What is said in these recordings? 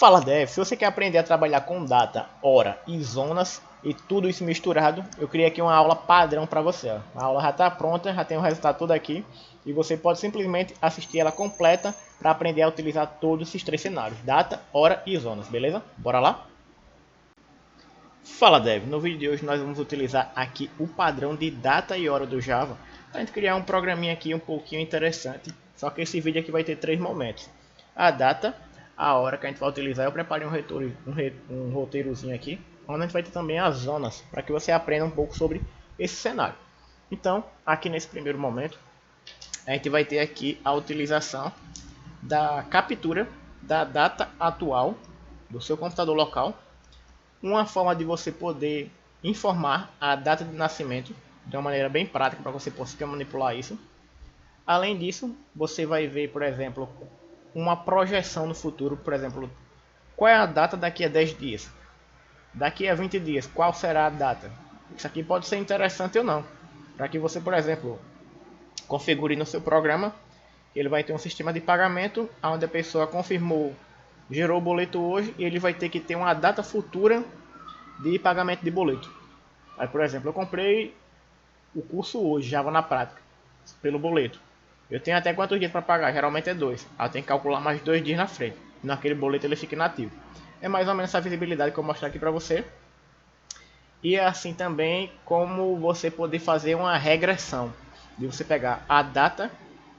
Fala Dev, se você quer aprender a trabalhar com data, hora e zonas e tudo isso misturado, eu criei aqui uma aula padrão para você. Ó. A aula já está pronta, já tem o resultado todo aqui e você pode simplesmente assistir ela completa para aprender a utilizar todos esses três cenários, data, hora e zonas, beleza? Bora lá? Fala Dev, no vídeo de hoje nós vamos utilizar aqui o padrão de data e hora do Java para a gente criar um programinha aqui um pouquinho interessante, só que esse vídeo aqui vai ter três momentos. A data, a hora que a gente vai utilizar, eu preparei um roteirozinho aqui, onde a gente vai ter também as zonas, para que você aprenda um pouco sobre esse cenário. Então, aqui nesse primeiro momento, a gente vai ter aqui a utilização da captura da data atual do seu computador local, uma forma de você poder informar a data de nascimento de uma maneira bem prática para você conseguir manipular isso. Além disso, você vai ver, por exemplo, uma projeção no futuro, por exemplo, qual é a data daqui a 10 dias, daqui a 20 dias, qual será a data. Isso aqui pode ser interessante ou não, para que você, por exemplo, configure no seu programa. Ele vai ter um sistema de pagamento, onde a pessoa confirmou, gerou o boleto hoje, e ele vai ter que ter uma data futura de pagamento de boleto. Aí, por exemplo, eu comprei o curso hoje, Java na prática, pelo boleto. Eu tenho até quantos dias para pagar? Geralmente é 2. Eu tenho que calcular mais 2 dias na frente. Naquele boleto ele fica inativo. É mais ou menos essa visibilidade que eu vou mostrar aqui para você. E é assim também como você poder fazer uma regressão. De você pegar a data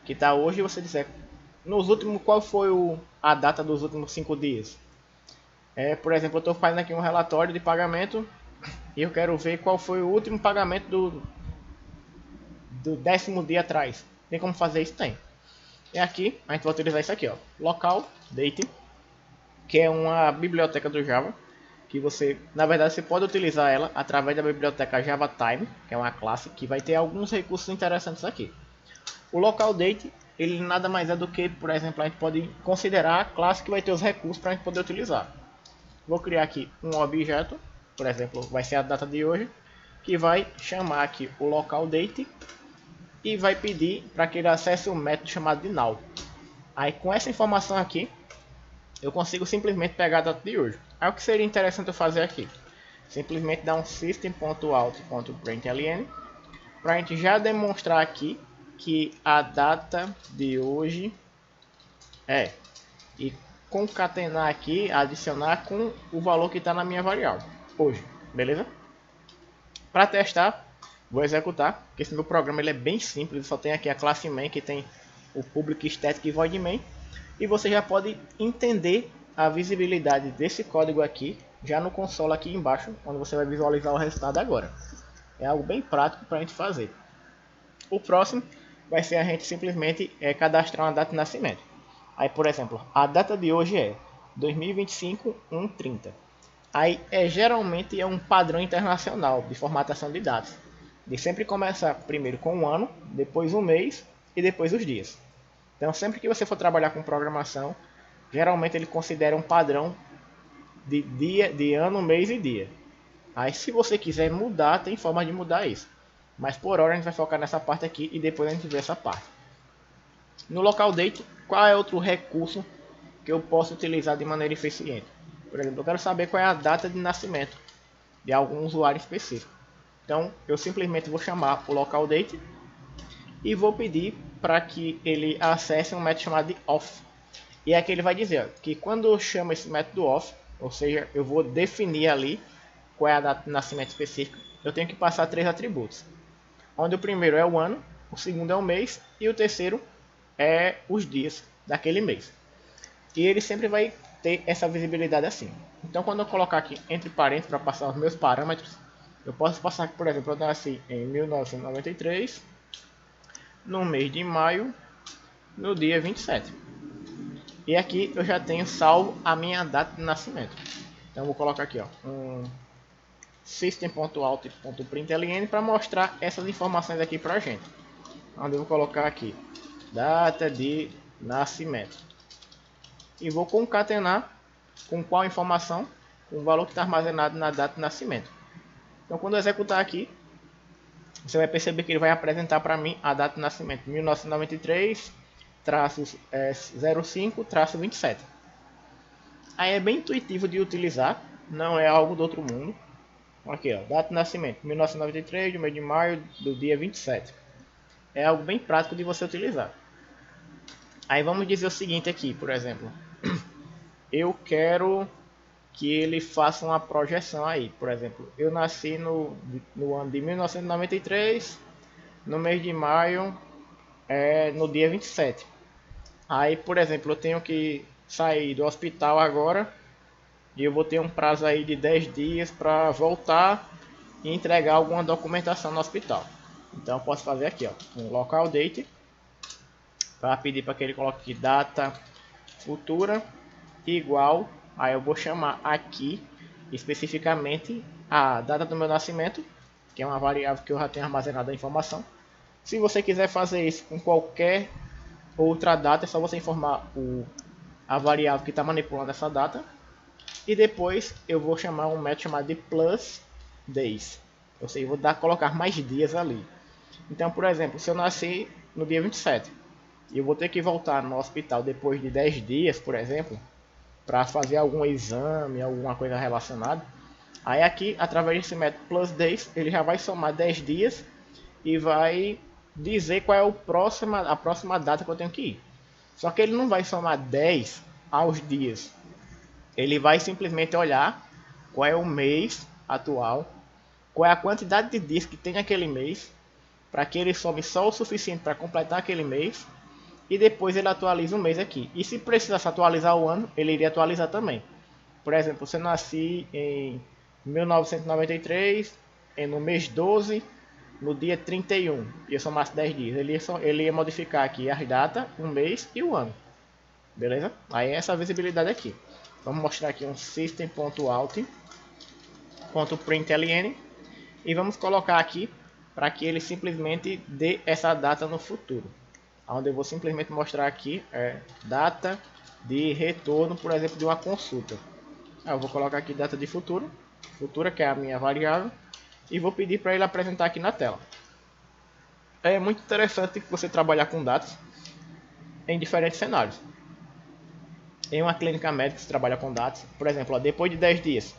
que está hoje e você dizer nos últimos, qual foi a data dos últimos 5 dias. Por exemplo, eu estou fazendo aqui um relatório de pagamento e eu quero ver qual foi o último pagamento do 10º dia atrás. Tem como fazer isso? Tem. E aqui a gente vai utilizar isso aqui, ó, local date, que é uma biblioteca do Java, que você, na verdade, você pode utilizar ela através da biblioteca JavaTime, que é uma classe que vai ter alguns recursos interessantes aqui. O local date, ele nada mais é do que, por exemplo, a gente pode considerar a classe que vai ter os recursos para a gente poder utilizar. Vou criar aqui um objeto, por exemplo, vai ser a data de hoje, que vai chamar aqui o local date e vai pedir para que ele acesse um método chamado de now. Aí com essa informação aqui, eu consigo simplesmente pegar a data de hoje. Aí o que seria interessante eu fazer aqui? Simplesmente dar um system.out.println para a gente já demonstrar aqui que a data de hoje é, e concatenar aqui, adicionar com o valor que está na minha variável hoje, beleza? Para testar, vou executar, porque esse meu programa ele é bem simples, só tem aqui a classe main que tem o public static e void main, e você já pode entender a visibilidade desse código aqui já no console aqui embaixo, onde você vai visualizar o resultado agora. É algo bem prático para a gente fazer. O próximo vai ser a gente simplesmente cadastrar uma data de nascimento. Aí, por exemplo, a data de hoje é 2025/1/30. Aí geralmente é um padrão internacional de formatação de datas. De sempre começar primeiro com o ano, depois o mês e depois os dias. Então sempre que você for trabalhar com programação, geralmente ele considera um padrão de dia, de ano, mês e dia. Aí se você quiser mudar, tem forma de mudar isso. Mas por hora a gente vai focar nessa parte aqui e depois a gente vê essa parte. No local date, qual é outro recurso que eu posso utilizar de maneira eficiente? Por exemplo, eu quero saber qual é a data de nascimento de algum usuário específico. Então, eu simplesmente vou chamar o local date e vou pedir para que ele acesse um método chamado de off. E aqui ele vai dizer que quando eu chamo esse método off, ou seja, eu vou definir ali qual é a data de nascimento específica, eu tenho que passar 3 atributos. Onde o primeiro é o ano, o segundo é o mês e o terceiro é os dias daquele mês. E ele sempre vai ter essa visibilidade assim. Então quando eu colocar aqui entre parênteses para passar os meus parâmetros, eu posso passar aqui, por exemplo, eu nasci em 1993, no mês de maio, no dia 27. E aqui eu já tenho salvo a minha data de nascimento. Então eu vou colocar aqui, ó, um system.out.println para mostrar essas informações aqui para a gente. Onde eu vou colocar aqui data de nascimento. E vou concatenar com qual informação? Com o valor que está armazenado na data de nascimento. Então quando eu executar aqui, você vai perceber que ele vai apresentar para mim a data de nascimento 1993-05-27. Aí é bem intuitivo de utilizar, não é algo do outro mundo. Aqui, ó, data de nascimento, 1993, do mês de maio, do dia 27. É algo bem prático de você utilizar. Aí vamos dizer o seguinte aqui, por exemplo. Eu quero que ele faça uma projeção aí. Por exemplo, eu nasci no ano de 1993, no mês de maio, no dia 27. Aí, por exemplo, eu tenho que sair do hospital agora e eu vou ter um prazo aí de 10 dias para voltar e entregar alguma documentação no hospital. Então eu posso fazer aqui, ó, um local date, para pedir para que ele coloque aqui data futura igual, aí eu vou chamar aqui especificamente a data do meu nascimento, que é uma variável que eu já tenho armazenado a informação. Se você quiser fazer isso com qualquer outra data, é só você informar a variável que está manipulando essa data. E depois eu vou chamar um método chamado de plus days. Ou seja, eu vou colocar mais dias ali. Então, por exemplo, se eu nasci no dia 27 e eu vou ter que voltar no hospital depois de 10 dias, por exemplo, para fazer algum exame, alguma coisa relacionada, aí aqui, através desse método plus days, ele já vai somar 10 dias e vai dizer qual é a próxima data que eu tenho que ir. Só que ele não vai somar 10 aos dias. Ele vai simplesmente olhar qual é o mês atual, qual é a quantidade de dias que tem naquele mês, para que ele some só o suficiente para completar aquele mês, e depois ele atualiza o mês aqui. E se precisasse atualizar o ano, ele iria atualizar também. Por exemplo, se eu nasci em 1993, no mês 12, no dia 31, e eu somasse 10 dias, ele ia modificar aqui as datas, o mês e o ano. Beleza? Aí é essa visibilidade aqui. Vamos mostrar aqui um system.out.println e vamos colocar aqui para que ele simplesmente dê essa data no futuro. Onde eu vou simplesmente mostrar aqui data de retorno, por exemplo, de uma consulta. Eu vou colocar aqui data de futuro, futura, que é a minha variável, e vou pedir para ele apresentar aqui na tela. É muito interessante você trabalhar com dados em diferentes cenários. Em uma clínica médica se trabalha com dados, por exemplo, depois de 10 dias,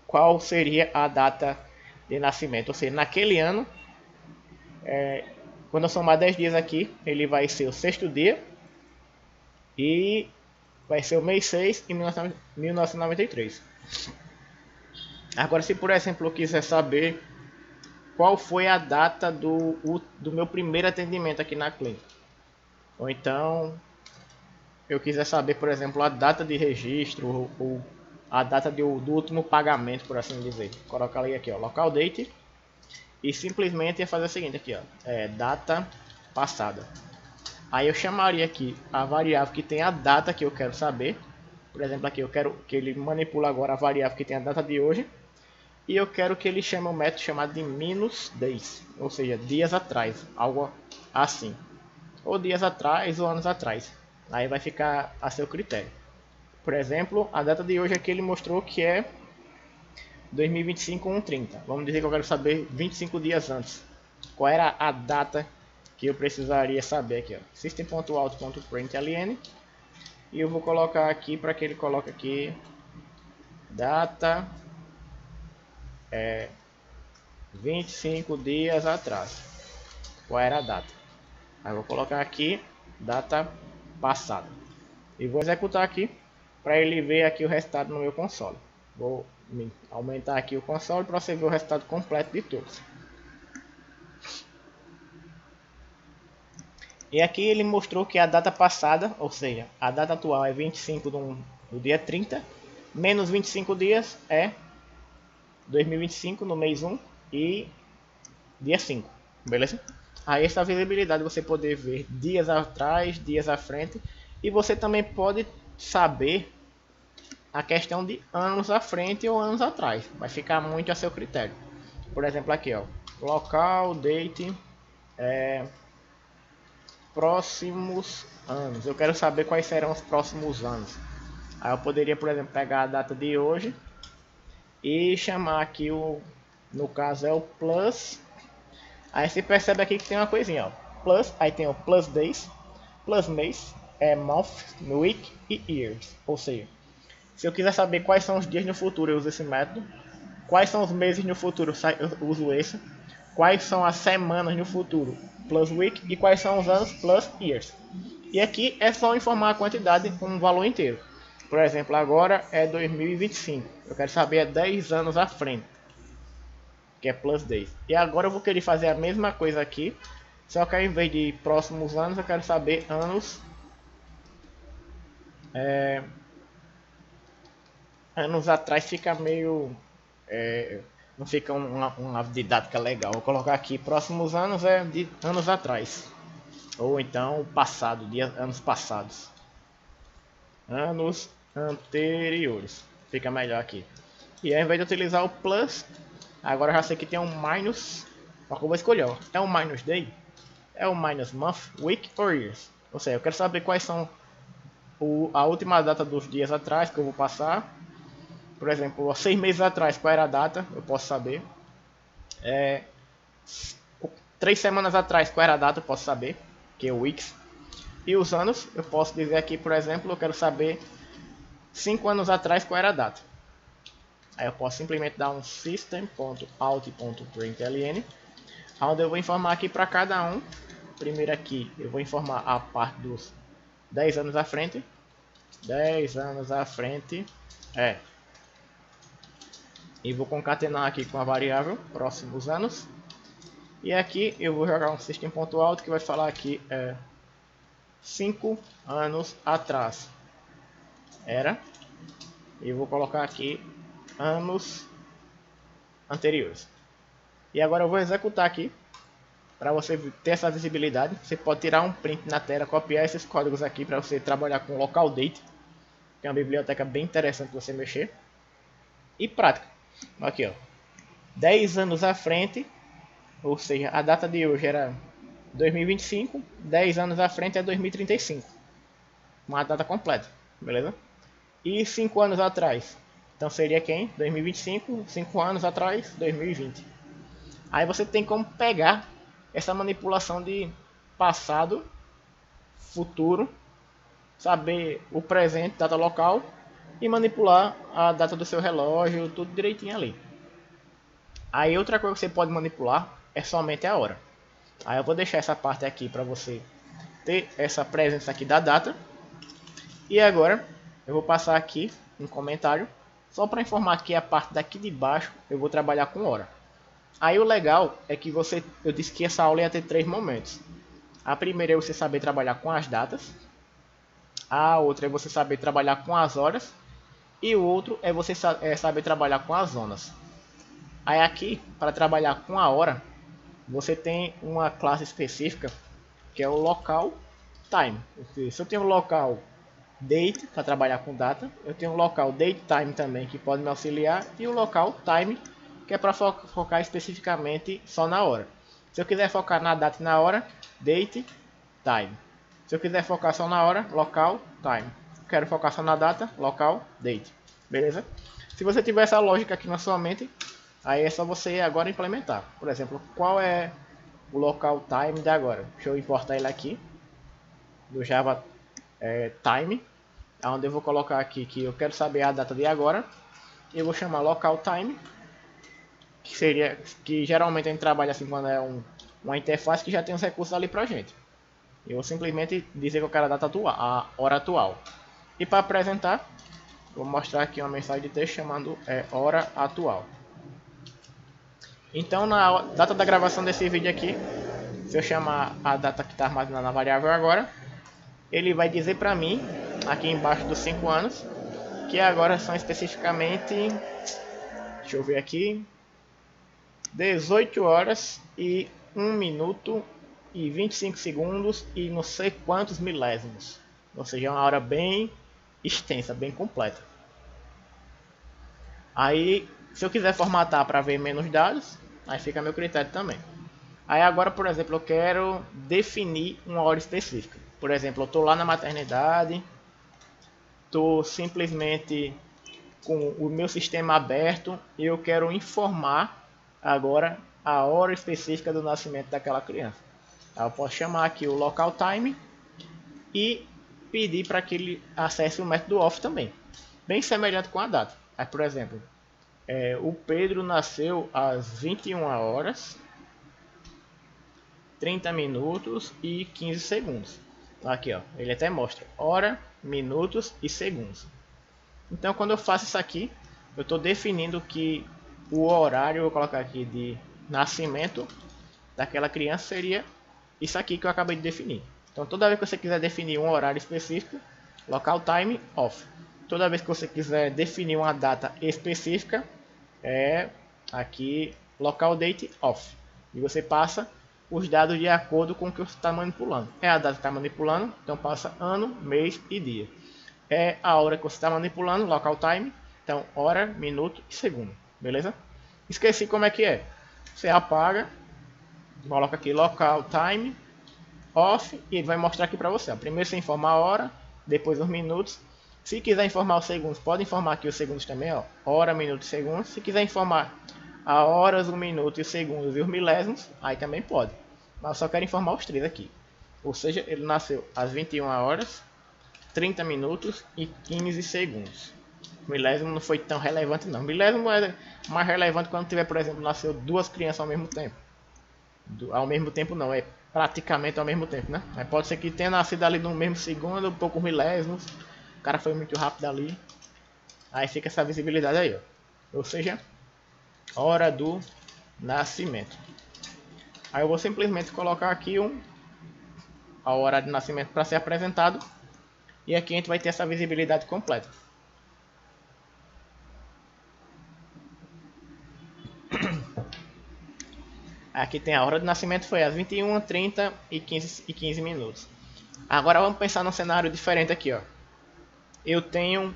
qual seria a data de nascimento? Ou seja, naquele ano, quando eu somar 10 dias aqui, ele vai ser o sexto dia e vai ser o mês 6 em 1993. Agora, se por exemplo eu quiser saber qual foi a data do meu primeiro atendimento aqui na clínica, ou então eu quiser saber, por exemplo, a data de registro ou a data do último pagamento, por assim dizer, colocar ali aqui, ó, local date, e simplesmente ia fazer o seguinte aqui, ó, data passada. Aí eu chamaria aqui a variável que tem a data que eu quero saber. Por exemplo, aqui eu quero que ele manipule agora a variável que tem a data de hoje. E eu quero que ele chame um método chamado de minus days, ou seja, dias atrás, algo assim. Ou dias atrás ou anos atrás. Aí vai ficar a seu critério. Por exemplo, a data de hoje aqui ele mostrou que é 2025/1/30. Vamos dizer que eu quero saber 25 dias antes. Qual era a data que eu precisaria saber aqui, ó. System.out.println. E eu vou colocar aqui para que ele coloque aqui data 25 dias atrás. Qual era a data? Aí eu vou colocar aqui data passada. E vou executar aqui para ele ver aqui o resultado no meu console. Vou aumentar aqui o console para você ver o resultado completo de todos. E aqui ele mostrou que a data passada, ou seja, a data atual é 25 do dia 30, menos 25 dias é 2025 no mês 1 e dia 5, beleza? Aí essa visibilidade você poder ver dias atrás, dias à frente, e você também pode saber a questão de anos à frente ou anos atrás, vai ficar muito a seu critério. Por exemplo aqui, ó, local, date, próximos anos. Eu quero saber quais serão os próximos anos. Aí eu poderia, por exemplo, pegar a data de hoje e chamar aqui no caso é o plus. Aí você percebe aqui que tem uma coisinha, ó, plus, aí tem o plus days, plus mês, month, week e years. Ou seja, Se eu quiser saber quais são os dias no futuro, eu uso esse método. Quais são os meses no futuro, eu uso esse. Quais são as semanas no futuro, plus week. E quais são os anos, plus years. E aqui é só informar a quantidade com um valor inteiro. Por exemplo, agora é 2025. Eu quero saber 10 anos à frente, que é plus days. E agora eu vou querer fazer a mesma coisa aqui, só que ao invés de próximos anos, eu quero saber anos. Anos atrás fica meio... não fica uma didática legal. Vou colocar aqui próximos anos é de anos atrás. Ou então passado, anos passados. Anos anteriores. Fica melhor aqui. E ao invés de utilizar o plus, agora eu já sei que tem um minus. Só que eu vou escolher, ó. É um minus day? É um minus month, week or years? Ou seja, eu quero saber quais são a última data dos dias atrás que eu vou passar. Por exemplo, 6 meses atrás, qual era a data? Eu posso saber. 3 semanas atrás, qual era a data? Eu posso saber, que é weeks. E os anos, eu posso dizer aqui, por exemplo, eu quero saber 5 anos atrás qual era a data. Aí eu posso simplesmente dar um system.out.println, onde eu vou informar aqui para cada um. Primeiro aqui, eu vou informar a parte dos 10 anos à frente. 10 anos à frente, e vou concatenar aqui com a variável próximos anos. E aqui eu vou jogar um system.out que vai falar aqui 5 anos atrás era. E vou colocar aqui anos anteriores. E agora eu vou executar aqui para você ter essa visibilidade. Você pode tirar um print na tela, copiar esses códigos aqui para você trabalhar com local date, que é uma biblioteca bem interessante você mexer. E prática. Aqui, ó, 10 anos à frente, ou seja, a data de hoje era 2025, 10 anos à frente é 2035. Uma data completa, beleza? E 5 anos atrás, então seria quem? 2025, 5 anos atrás, 2020. Aí você tem como pegar essa manipulação de passado, futuro, saber o presente, data local, e manipular a data do seu relógio, tudo direitinho ali. Aí outra coisa que você pode manipular é somente a hora. Aí eu vou deixar essa parte aqui para você ter essa presença aqui da data. E agora eu vou passar aqui um comentário só para informar que a parte daqui de baixo eu vou trabalhar com hora. Aí o legal é que eu disse que essa aula ia ter 3 momentos. A primeira é você saber trabalhar com as datas. A outra é você saber trabalhar com as horas. E o outro é você saber trabalhar com as zonas. Aí aqui, para trabalhar com a hora, você tem uma classe específica que é o local time. Se eu tenho o local date para trabalhar com data, eu tenho o local date time também que pode me auxiliar, e o local time que é para focar especificamente só na hora. Se eu quiser focar na data e na hora, date time. Se eu quiser focar só na hora, local time. Quero focar só na data, local date. Beleza? Se você tiver essa lógica aqui na sua mente, aí é só você agora implementar. Por exemplo, qual é o local time de agora? Deixa eu importar ele aqui do Java time, onde eu vou colocar aqui que eu quero saber a data de agora. Eu vou chamar local time, que geralmente a gente trabalha assim quando é uma interface que já tem os recursos ali pra gente. Eu vou simplesmente dizer que eu quero a data atual, a hora atual. E para apresentar, vou mostrar aqui uma mensagem de texto chamando hora atual. Então na data da gravação desse vídeo aqui, se eu chamar a data que está armazenada na variável agora, ele vai dizer para mim, aqui embaixo dos 5 anos, que agora são especificamente, deixa eu ver aqui, 18 horas e 1 minuto e 25 segundos e não sei quantos milésimos. Ou seja, é uma hora bem extensa, bem completa. Aí, se eu quiser formatar para ver menos dados, aí fica a meu critério também. Aí agora, por exemplo, eu quero definir uma hora específica. Por exemplo, eu estou lá na maternidade, estou simplesmente com o meu sistema aberto e eu quero informar agora a hora específica do nascimento daquela criança. Aí eu posso chamar aqui o local time e pedir para que ele acesse o método off também. bem semelhante com a data. Aí, por exemplo, o Pedro nasceu às 21 horas, 30 minutos e 15 segundos. Aqui, ó, ele até mostra hora, minutos e segundos. Então, quando eu faço isso aqui, eu estou definindo que o horário, eu vou colocar aqui de nascimento daquela criança seria isso aqui que eu acabei de definir. Então, toda vez que você quiser definir um horário específico, local time off. Toda vez que você quiser definir uma data específica, aqui local date off. E você passa os dados de acordo com o que você está manipulando. É a data que está manipulando, então passa ano, mês e dia. É a hora que você está manipulando, local time, então hora, minuto e segundo, beleza? Esqueci como é que é. Você apaga, coloca aqui local time off e ele vai mostrar aqui para você. Primeiro você informa a hora, depois os minutos. Se quiser informar os segundos, pode informar aqui os segundos também, ó, hora, minuto e segundos. Se quiser informar a horas, o minuto e os segundos e os milésimos, aí também pode. Mas eu só quero informar os três aqui. Ou seja, ele nasceu às 21 horas, 30 minutos e 15 segundos. O milésimo não foi tão relevante não. O milésimo é mais relevante quando tiver, por exemplo, nasceu duas crianças ao mesmo tempo. Ao mesmo tempo não, é praticamente ao mesmo tempo, né? Mas pode ser que tenha nascido ali no mesmo segundo, um pouco milésimos. O cara foi muito rápido ali. Aí fica essa visibilidade aí, ó. Ou seja, hora do nascimento. Aí eu vou simplesmente colocar aqui a hora de nascimento para ser apresentado. E aqui a gente vai ter essa visibilidade completa. Aqui tem a hora de nascimento, foi às 21, 30 e 15 minutos. Agora vamos pensar num cenário diferente aqui, ó. Eu tenho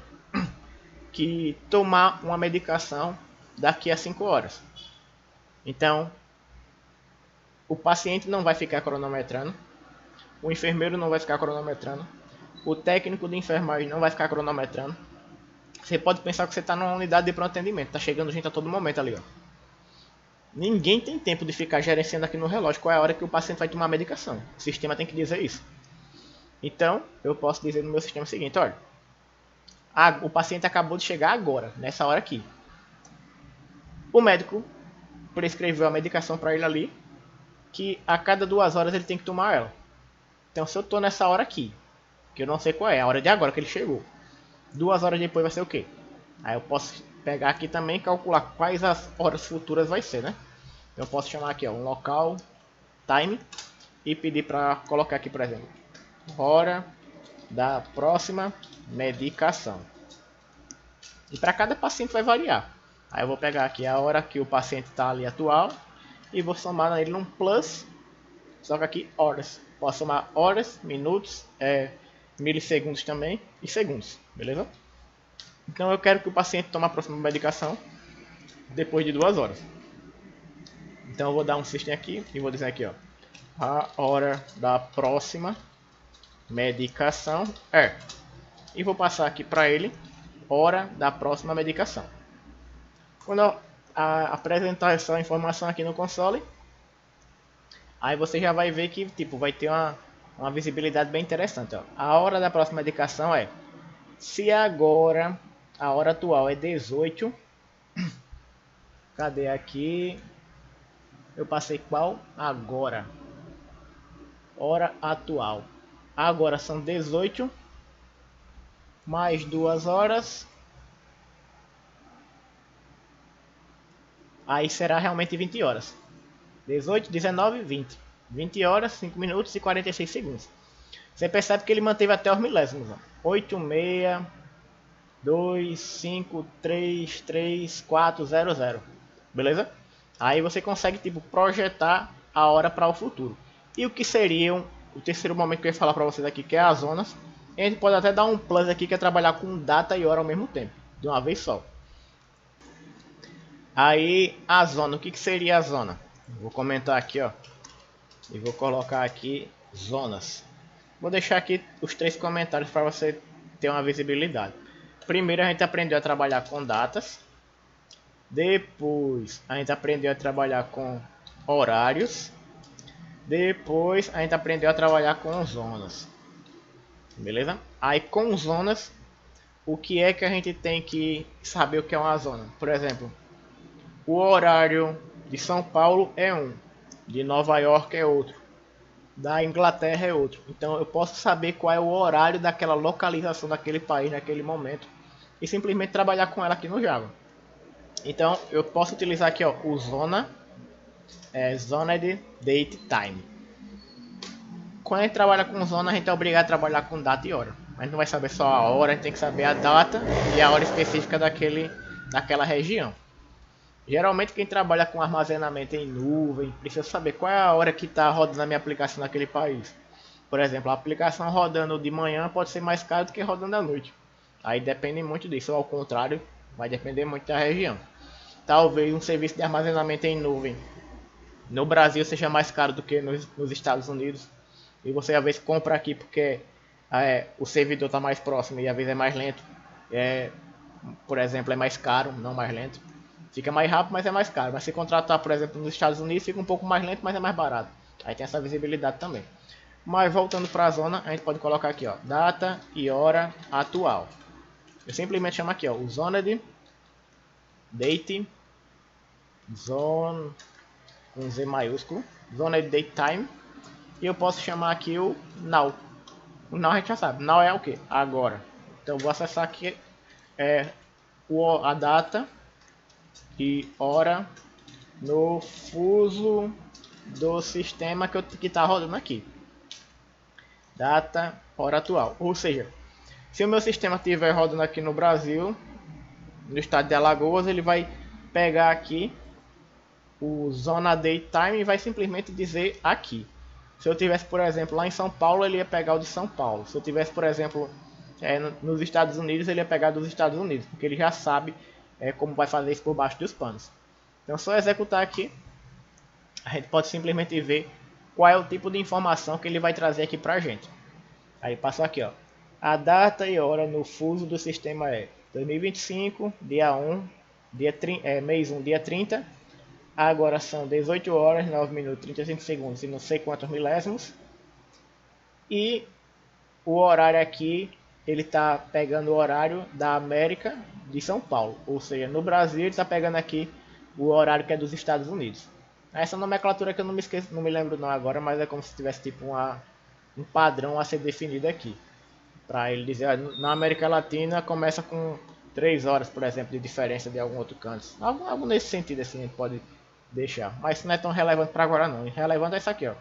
que tomar uma medicação daqui a 5 horas. Então, o paciente não vai ficar cronometrando, o enfermeiro não vai ficar cronometrando, o técnico de enfermagem não vai ficar cronometrando. Você pode pensar que você está numa unidade de pronto atendimento, está chegando gente a todo momento ali, ó. Ninguém tem tempo de ficar gerenciando aqui no relógio qual é a hora que o paciente vai tomar a medicação. O sistema tem que dizer isso. Então, eu posso dizer no meu sistema o seguinte, olha, o paciente acabou de chegar agora, nessa hora aqui. O médico prescreveu a medicação para ele ali, que a cada 2 horas ele tem que tomar ela. Então, se eu estou nessa hora aqui, que eu não sei qual é, a hora de agora que ele chegou, 2 horas depois vai ser o quê? Aí eu posso pegar aqui também e calcular quais as horas futuras vai ser, né? Eu posso chamar aqui, ó, um local time e pedir para colocar aqui, por exemplo, hora da próxima medicação. E para cada paciente vai variar. Aí eu vou pegar aqui a hora que o paciente está ali atual e vou somar nele num plus, só que aqui horas. Posso somar horas, minutos, milissegundos também e segundos, beleza? Então eu quero que o paciente tome a próxima medicação depois de 2 horas. Então eu vou dar um system aqui e vou dizer aqui, ó, a hora da próxima medicação é. E vou passar aqui para ele hora da próxima medicação. Quando eu apresentar essa informação aqui no console, aí você já vai ver que tipo vai ter uma visibilidade bem interessante, ó. A hora da próxima medicação é, se agora a hora atual é 18, cadê aqui? Eu passei qual? Agora. Hora atual. Agora são 18 mais 2 horas. Aí será realmente 20 horas. 18, 19, 20. 20 horas, 5 minutos e 46 segundos. Você percebe que ele manteve até os milésimos. 8, 6, 2, 5, 3, 3, 4, 0, 0. Beleza? Aí você consegue tipo projetar a hora para o futuro. E o que seriam o terceiro momento que eu ia falar para vocês aqui, que é as zonas. A gente pode até dar um plus aqui, que é trabalhar com data e hora ao mesmo tempo, de uma vez só. Aí a zona, o que seria a zona? Vou comentar aqui, ó, e vou colocar aqui zonas. Vou deixar aqui os 3 comentários para você ter uma visibilidade. Primeiro a gente aprendeu a trabalhar com datas. Depois a gente aprendeu a trabalhar com horários. Depois a gente aprendeu a trabalhar com zonas. Beleza? Aí com zonas o que é que a gente tem que saber o que é uma zona. Por exemplo, o horário de São Paulo é um, de Nova York é outro, da Inglaterra é outro. Então eu posso saber qual é o horário daquela localização daquele país naquele momento e simplesmente trabalhar com ela aqui no Java. Então eu posso utilizar aqui ó, o zona, zoned date time. Quando a gente trabalha com zona, a gente é obrigado a trabalhar com data e hora. A gente não vai saber só a hora, a gente tem que saber a data e a hora específica daquela região. Geralmente quem trabalha com armazenamento em nuvem precisa saber qual é a hora que está rodando a minha aplicação naquele país. Por exemplo, a aplicação rodando de manhã pode ser mais cara do que rodando à noite. Aí depende muito disso, ou ao contrário, vai depender muito da região. Talvez um serviço de armazenamento em nuvem no Brasil seja mais caro do que nos Estados Unidos. E você às vezes compra aqui porque o servidor está mais próximo e às vezes é mais lento. Por exemplo, é mais caro, não mais lento. Fica mais rápido, mas é mais caro. Mas se contratar, por exemplo, nos Estados Unidos, fica um pouco mais lento, mas é mais barato. Aí tem essa visibilidade também. Mas voltando para a zona, a gente pode colocar aqui, ó, data e hora atual. Eu simplesmente chamo aqui, ó, o zoned date zone com Z maiúsculo, zoned date time, e eu posso chamar aqui o now. O now a gente já sabe. Now é o que? Agora. Então eu vou acessar aqui a data e hora no fuso do sistema que está rodando aqui. Data, hora atual. Ou seja, se o meu sistema estiver rodando aqui no Brasil, no estado de Alagoas, ele vai pegar aqui o zona date time e vai simplesmente dizer aqui. Se eu tivesse, por exemplo, lá em São Paulo, ele ia pegar o de São Paulo. Se eu tivesse, por exemplo, nos Estados Unidos, ele ia pegar dos Estados Unidos, porque ele já sabe como vai fazer isso por baixo dos panos. Então, só executar aqui, a gente pode simplesmente ver qual é o tipo de informação que ele vai trazer aqui para a gente. Aí passa aqui, ó, a data e hora no fuso do sistema é 2025, dia 1, mês 1, dia 30. Agora são 18 horas, 9 minutos, 35 segundos e não sei quantos milésimos. E o horário aqui, ele está pegando o horário da América de São Paulo. Ou seja, no Brasil ele está pegando aqui o horário que é dos Estados Unidos. Essa nomenclatura que eu não me lembro não agora, mas é como se tivesse tipo um padrão a ser definido aqui. Para ele dizer, na América Latina começa com 3 horas, por exemplo, de diferença de algum outro canto. Algo nesse sentido assim a gente pode deixar. Mas isso não é tão relevante para agora não. Relevante é isso aqui, ó.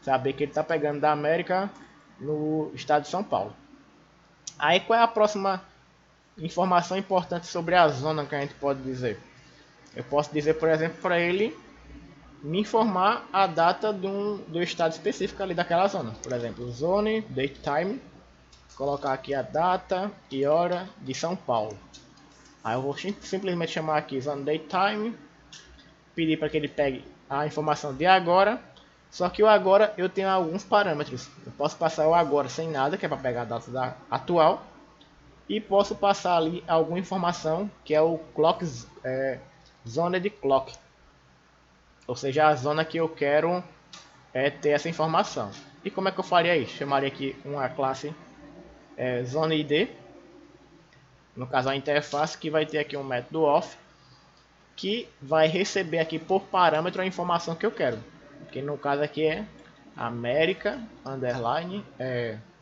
Saber que ele está pegando da América no estado de São Paulo. Aí qual é a próxima informação importante sobre a zona que a gente pode dizer? Eu posso dizer, por exemplo, para ele me informar a data do estado específico ali daquela zona. Por exemplo, zone, date time. Colocar aqui a data e hora de São Paulo. Aí eu vou simplesmente chamar aqui zone date time. Pedir para que ele pegue a informação de agora. Só que o agora eu tenho alguns parâmetros. Eu posso passar o agora sem nada, que é para pegar a data atual. E posso passar ali alguma informação, que é o clock, zona de clock. Ou seja, a zona que eu quero ter essa informação. E como é que eu faria isso? Chamaria aqui uma classe zone id. No caso a interface, que vai ter aqui um método off, que vai receber aqui por parâmetro a informação que eu quero. Que no caso aqui é América underline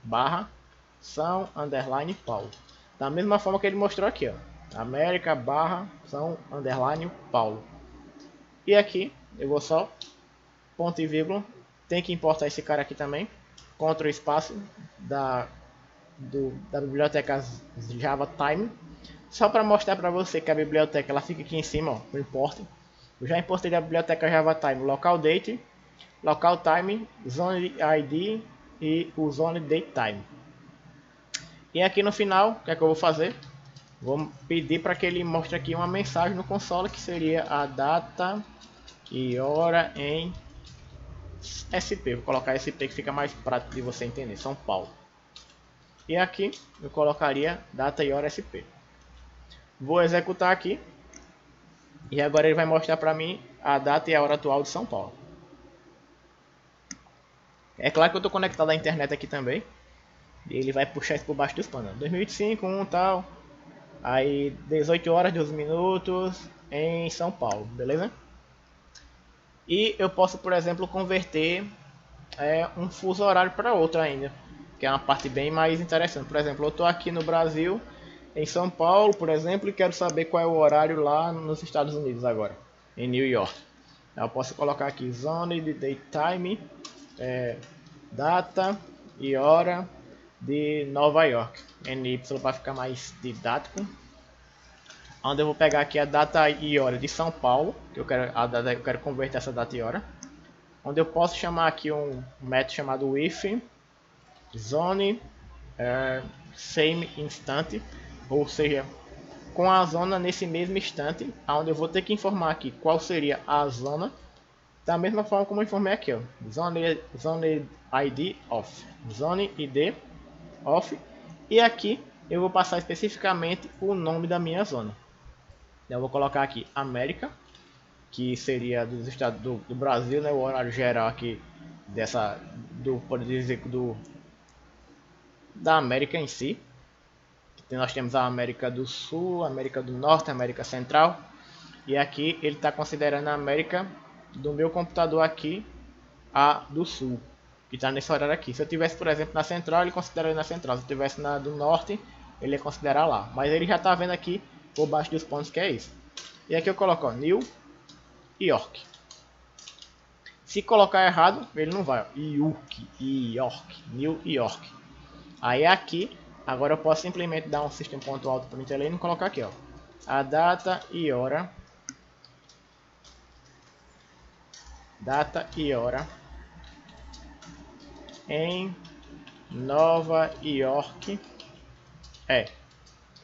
barra São underline Paulo. Da mesma forma que ele mostrou aqui, ó, América barra São underline Paulo. E aqui eu vou só ponto e vírgula. Tem que importar esse cara aqui também. Ctrl espaço da biblioteca Java Time. Só para mostrar para você que a biblioteca ela fica aqui em cima, ó, no import. Eu já importei da biblioteca Java Time local date, local time, zone ID e o zone date time. E aqui no final, o que é que eu vou fazer? Vou pedir para que ele mostre aqui uma mensagem no console, que seria a data e hora em SP. Vou colocar SP que fica mais prático de você entender, São Paulo. E aqui eu colocaria data e hora SP. Vou executar aqui. E agora ele vai mostrar para mim a data e a hora atual de São Paulo. É claro que eu estou conectado à internet aqui também. E ele vai puxar isso por baixo dos panos. 2025, tal. Aí 18 horas, 12 minutos em São Paulo, beleza? E eu posso, por exemplo, converter um fuso horário para outro ainda, que é uma parte bem mais interessante. Por exemplo, eu estou aqui no Brasil, em São Paulo, por exemplo, e quero saber qual é o horário lá nos Estados Unidos agora, em New York. Eu posso colocar aqui zone de daytime, data e hora de Nova York, NY para ficar mais didático. Onde eu vou pegar aqui a data e hora de São Paulo, que eu quero converter essa data e hora. Onde eu posso chamar aqui um método chamado if zone same instante, ou seja, com a zona nesse mesmo instante, onde eu vou ter que informar aqui qual seria a zona, da mesma forma como eu informei aqui, ó, zone ID off, zone ID off, e aqui eu vou passar especificamente o nome da minha zona. Eu vou colocar aqui América, que seria dos estados do Brasil, né, o horário geral aqui pode dizer da América em si. Nós temos a América do Sul, América do Norte, América Central, e aqui ele está considerando a América do meu computador aqui, a do Sul, que está nesse horário aqui. Se eu tivesse, por exemplo, na Central, ele consideraria na Central. Se eu tivesse na do Norte, ele ia considerar lá. Mas ele já está vendo aqui por baixo dos pontos que é isso. E aqui eu coloco, ó, New York. Se colocar errado, ele não vai. York, New York. Aí aqui, agora eu posso simplesmente dar um system.out.println e colocar aqui, ó, a data e hora. Data e hora em Nova York.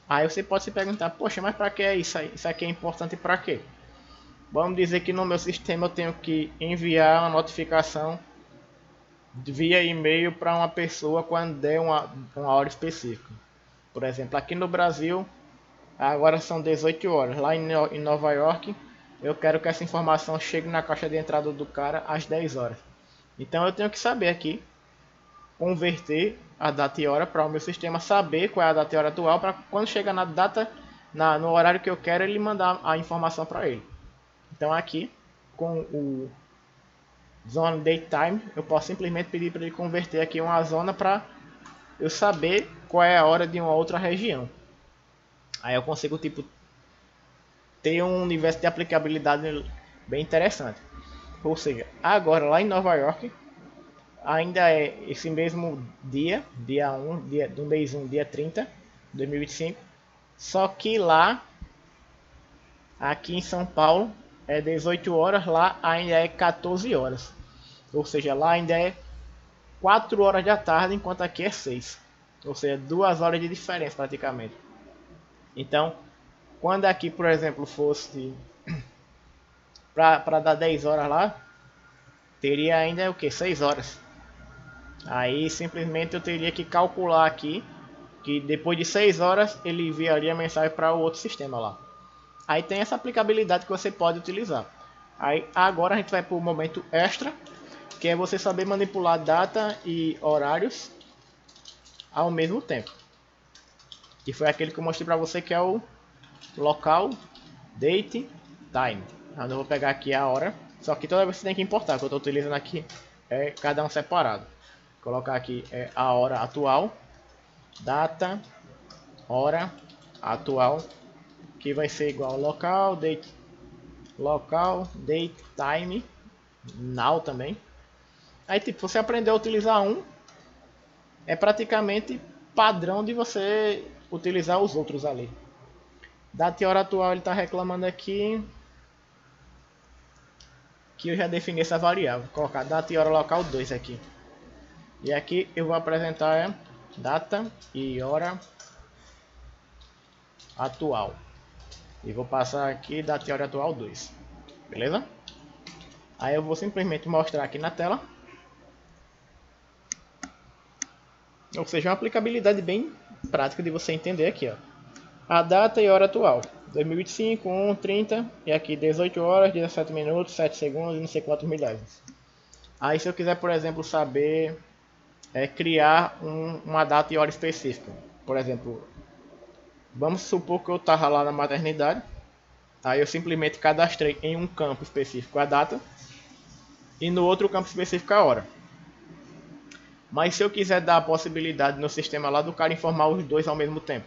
Aí você pode se perguntar, poxa, mas para que é isso aí? Isso aqui é importante para quê? Vamos dizer que no meu sistema eu tenho que enviar uma notificação via e-mail para uma pessoa quando der uma hora específica. Por exemplo, aqui no Brasil, agora são 18 horas. Lá em Nova York, eu quero que essa informação chegue na caixa de entrada do cara às 10 horas. Então eu tenho que saber aqui, converter a data e hora para o meu sistema saber qual é a data e hora atual, para quando chegar na data, no horário que eu quero, ele mandar a informação para ele. Então aqui, com o Zone Daytime, eu posso simplesmente pedir para ele converter aqui uma zona para eu saber qual é a hora de uma outra região. Aí eu consigo ter um universo de aplicabilidade bem interessante. Ou seja, agora lá em Nova York, ainda é esse mesmo dia 1 do mês 1, dia 30 de 2025. Só que lá, aqui em São Paulo, é 18 horas, lá ainda é 14 horas. Ou seja, lá ainda é 4 horas da tarde, enquanto aqui é 6. Ou seja, 2 horas de diferença praticamente. Então, quando aqui, por exemplo, fosse para dar 10 horas lá, teria ainda o que? 6 horas. Aí simplesmente eu teria que calcular aqui que depois de 6 horas ele enviaria a mensagem para o outro sistema lá. Aí tem essa aplicabilidade que você pode utilizar. Aí agora a gente vai para o momento extra, que é você saber manipular data e horários ao mesmo tempo. Que foi aquele que eu mostrei para você, que é o local, date, time. Eu vou pegar aqui a hora, só que toda vez você tem que importar, que eu estou utilizando aqui é cada um separado. Vou colocar aqui a hora atual, data, hora atual, que vai ser igual local, date, time, now também. Aí tipo, você aprendeu a utilizar um, é praticamente padrão de você utilizar os outros ali. Data e hora atual, ele está reclamando aqui que eu já defini essa variável. Vou colocar data e hora local 2 aqui. E aqui eu vou apresentar data e hora atual. E vou passar aqui data e hora atual 2. Beleza? Aí eu vou simplesmente mostrar aqui na tela. Ou seja, uma aplicabilidade bem prática de você entender aqui, ó. A data e hora atual, 2025, 1:30, e aqui 18 horas, 17 minutos, 7 segundos e não sei quantos milésimos. Aí se eu quiser, por exemplo, saber criar uma data e hora específica. Por exemplo, vamos supor que eu estava lá na maternidade, aí eu simplesmente cadastrei em um campo específico a data e no outro campo específico a hora. Mas se eu quiser dar a possibilidade no sistema lá do cara informar os dois ao mesmo tempo,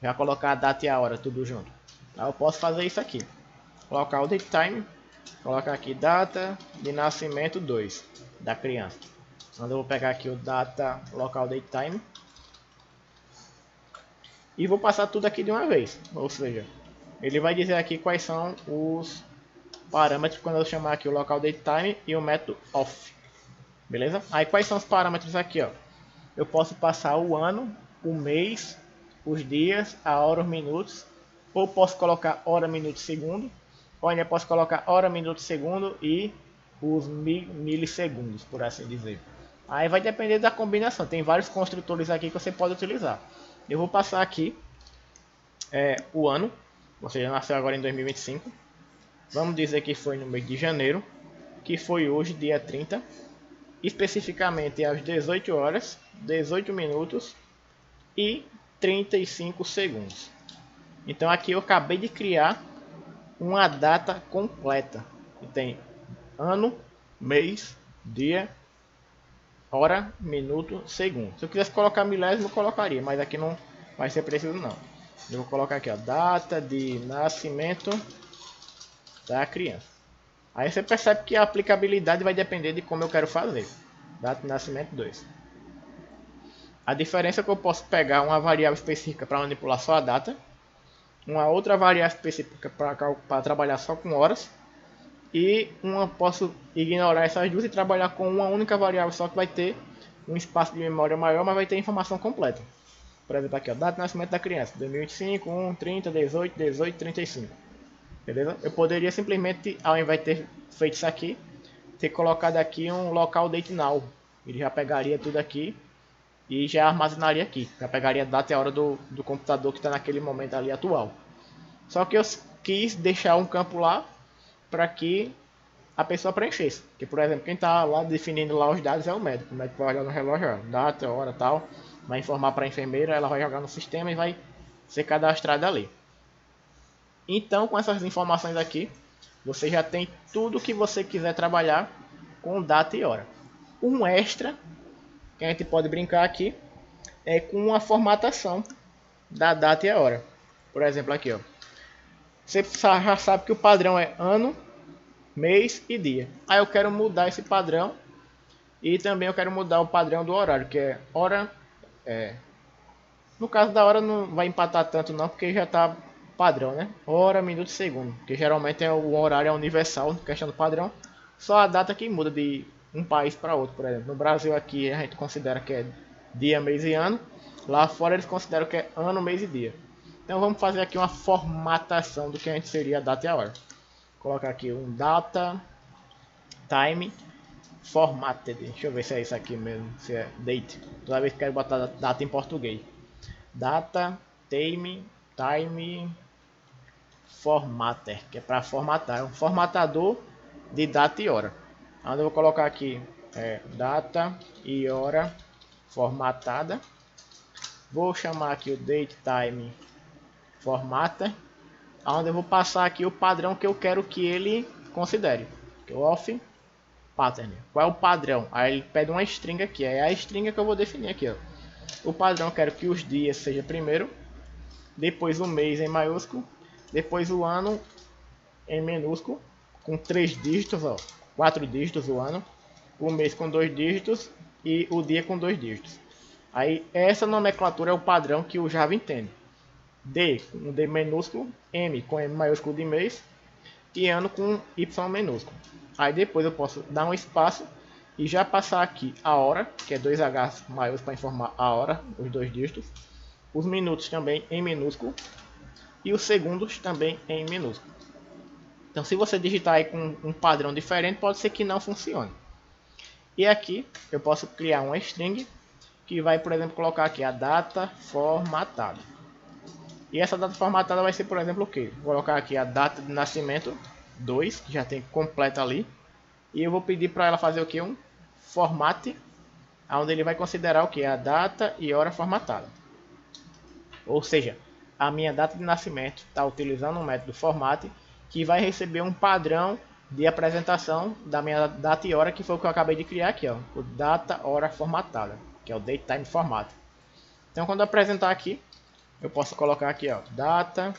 já colocar a data e a hora tudo junto, aí eu posso fazer isso aqui. Colocar o date time, colocar aqui data de nascimento 2 da criança. Então eu vou pegar aqui o data local date time e vou passar tudo aqui de uma vez. Ou seja, ele vai dizer aqui quais são os parâmetros quando eu chamar aqui o local date time e o método off. Beleza? Aí quais são os parâmetros aqui, ó? Eu posso passar o ano, o mês, os dias, a hora, os minutos, ou posso colocar hora, minuto, segundo, ou ainda posso colocar hora, minuto, segundo e os milissegundos, por assim dizer. Aí vai depender da combinação. Tem vários construtores aqui que você pode utilizar. Eu vou passar aqui o ano. Você já nasceu agora em 2025. Vamos dizer que foi no mês de janeiro, que foi hoje, dia 30. Especificamente às 18 horas, 18 minutos e 35 segundos. Então aqui eu acabei de criar uma data completa. Que tem ano, mês, dia, hora, minuto, segundo. Se eu quisesse colocar milésimo, eu colocaria, mas aqui não vai ser preciso não. Eu vou colocar aqui, ó, data de nascimento da criança. Aí você percebe que a aplicabilidade vai depender de como eu quero fazer. Data de nascimento 2. A diferença é que eu posso pegar uma variável específica para manipular só a data, uma outra variável específica para trabalhar só com horas, e posso ignorar essas duas e trabalhar com uma única variável só que vai ter um espaço de memória maior, mas vai ter informação completa. Por exemplo, aqui, ó, data de nascimento da criança, 2025, 1, 30, 18, 18, 35. Beleza? Eu poderia simplesmente, ao invés de ter feito isso aqui, ter colocado aqui um local date now. Ele já pegaria tudo aqui e já armazenaria aqui. Já pegaria a data e a hora do computador que está naquele momento ali atual. Só que eu quis deixar um campo lá para que a pessoa preenchesse. Porque, por exemplo, quem está lá definindo lá os dados é o médico. O médico vai olhar no relógio, ó, data, hora tal, vai informar para a enfermeira, ela vai jogar no sistema e vai ser cadastrada ali. Então, com essas informações aqui, você já tem tudo que você quiser trabalhar com data e hora. Um extra que a gente pode brincar aqui é com a formatação da data e a hora. Por exemplo, aqui, ó. Você já sabe que o padrão é ano, mês e dia. Aí eu quero mudar esse padrão e também eu quero mudar o padrão do horário, que é hora. No caso da hora não vai empatar tanto não, porque já está padrão, né? Hora, minuto e segundo, que geralmente o horário é universal, questão do padrão. Só a data que muda de um país para outro, por exemplo. No Brasil aqui a gente considera que é dia, mês e ano. Lá fora eles consideram que é ano, mês e dia. Então vamos fazer aqui uma formatação do que a gente seria a data e a hora. Vou colocar aqui um data, time, formatted. Deixa eu ver se é isso aqui mesmo, se é date. Toda vez que quero botar data em português. Data, time, formatter, que é para formatar. É um formatador de data e hora. Então eu vou colocar aqui data e hora formatada. Vou chamar aqui o date time formatter, onde eu vou passar aqui o padrão que eu quero que ele considere. Que é o off pattern. Qual é o padrão? Aí ele pede uma string aqui. É a string que eu vou definir aqui, ó. O padrão eu quero que os dias seja primeiro, depois o mês em maiúsculo, depois o ano em minúsculo, com 3 dígitos, ó, 4 dígitos o ano, o mês com 2 dígitos e o dia com 2 dígitos. Aí essa nomenclatura é o padrão que o Java entende. D com D minúsculo, M com M maiúsculo de mês e ano com Y minúsculo. Aí depois eu posso dar um espaço e já passar aqui a hora, que é 2H maiúsculo para informar a hora, os 2 dígitos. Os minutos também em minúsculo e os segundos também em minúsculo. Então se você digitar aí com um padrão diferente, pode ser que não funcione. E aqui eu posso criar uma string que vai, por exemplo, colocar aqui a data formatada. E essa data formatada vai ser, por exemplo, o que? Vou colocar aqui a data de nascimento 2, que já tem completa ali. E eu vou pedir para ela fazer o que? Um format onde ele vai considerar o que? A data e hora formatada. Ou seja, a minha data de nascimento está utilizando um método format que vai receber um padrão de apresentação da minha data e hora, que foi o que eu acabei de criar aqui, ó, o data hora formatada, que é o datetime format. Então, quando eu apresentar aqui, eu posso colocar aqui, ó, data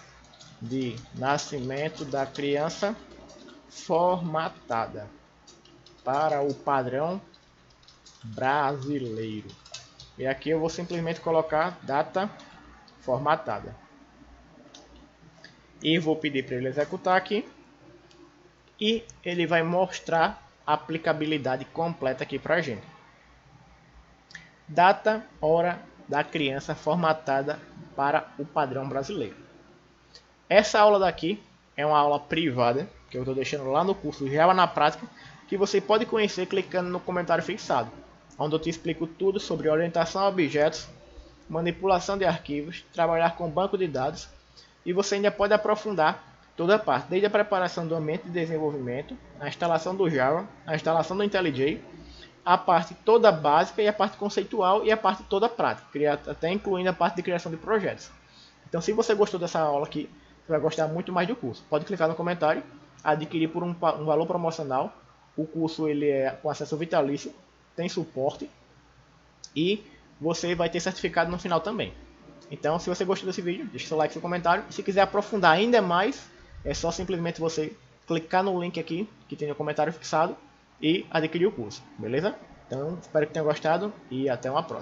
de nascimento da criança formatada para o padrão brasileiro. E aqui eu vou simplesmente colocar data formatada. E vou pedir para ele executar aqui. E ele vai mostrar a aplicabilidade completa aqui para a gente. Data, hora da criança formatada para o padrão brasileiro. Essa aula daqui é uma aula privada, que eu estou deixando lá no curso Java na Prática, que você pode conhecer clicando no comentário fixado, onde eu te explico tudo sobre orientação a objetos, manipulação de arquivos, trabalhar com banco de dados, e você ainda pode aprofundar toda a parte, desde a preparação do ambiente de desenvolvimento, a instalação do Java, a instalação do IntelliJ, a parte toda básica e a parte conceitual e a parte toda prática, até incluindo a parte de criação de projetos. Então, se você gostou dessa aula aqui, você vai gostar muito mais do curso. Pode clicar no comentário, adquirir por um valor promocional. O curso ele é com acesso vitalício, tem suporte e você vai ter certificado no final também. Então, se você gostou desse vídeo, deixa seu like e seu comentário. E se quiser aprofundar ainda mais, é só simplesmente você clicar no link aqui, que tem no comentário fixado, e adquirir o curso, beleza? Então, espero que tenha gostado e até uma próxima.